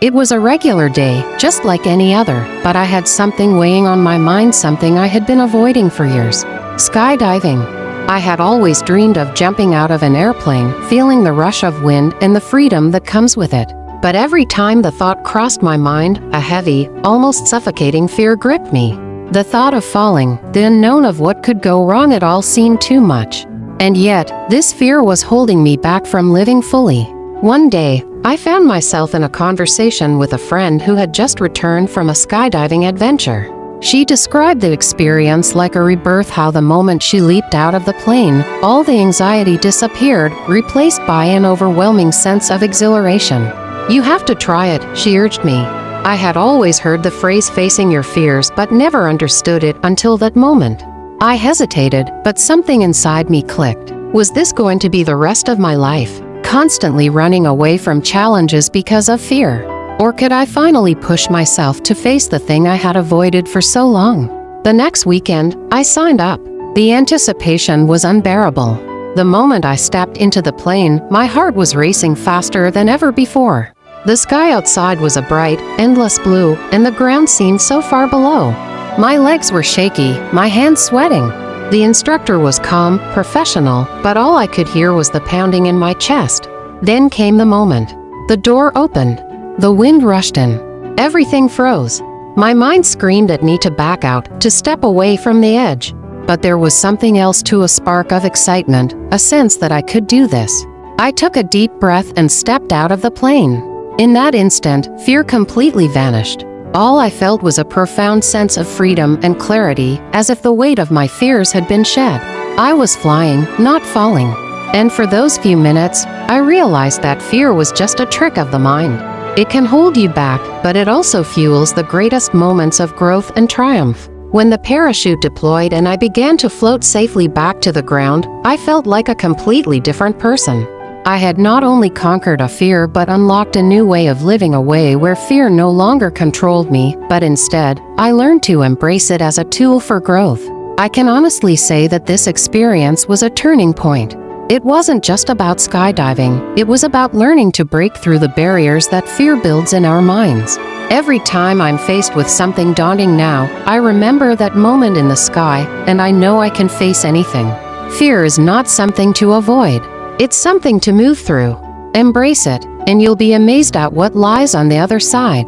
It was a regular day, just like any other, but I had something weighing on my mind, something I had been avoiding for years. Skydiving. I had always dreamed of jumping out of an airplane, feeling the rush of wind and the freedom that comes with it. But every time the thought crossed my mind, a heavy, almost suffocating fear gripped me. The thought of falling, the unknown of what could go wrong, it all seemed too much. And yet, this fear was holding me back from living fully. One day, I found myself in a conversation with a friend who had just returned from a skydiving adventure. She described the experience like a rebirth, how the moment she leaped out of the plane, all the anxiety disappeared, replaced by an overwhelming sense of exhilaration. "You have to try it," she urged me. I had always heard the phrase facing your fears but never understood it until that moment. I hesitated, but something inside me clicked. Was this going to be the rest of my life, constantly running away from challenges because of fear? Or could I finally push myself to face the thing I had avoided for so long? The next weekend, I signed up. The anticipation was unbearable. The moment I stepped into the plane, my heart was racing faster than ever before. The sky outside was a bright, endless blue, and the ground seemed so far below. My legs were shaky, my hands sweating. The instructor was calm, professional, but all I could hear was the pounding in my chest. Then came the moment. The door opened. The wind rushed in. Everything froze. My mind screamed at me to back out, to step away from the edge. But there was something else too, a spark of excitement, a sense that I could do this. I took a deep breath and stepped out of the plane. In that instant, fear completely vanished. All I felt was a profound sense of freedom and clarity, as if the weight of my fears had been shed. I was flying, not falling. And for those few minutes, I realized that fear was just a trick of the mind. It can hold you back, but it also fuels the greatest moments of growth and triumph. When the parachute deployed and I began to float safely back to the ground, I felt like a completely different person. I had not only conquered a fear but unlocked a new way of living, a way where fear no longer controlled me, but instead, I learned to embrace it as a tool for growth. I can honestly say that this experience was a turning point. It wasn't just about skydiving, it was about learning to break through the barriers that fear builds in our minds. Every time I'm faced with something daunting now, I remember that moment in the sky, and I know I can face anything. Fear is not something to avoid. It's something to move through. Embrace it, and you'll be amazed at what lies on the other side.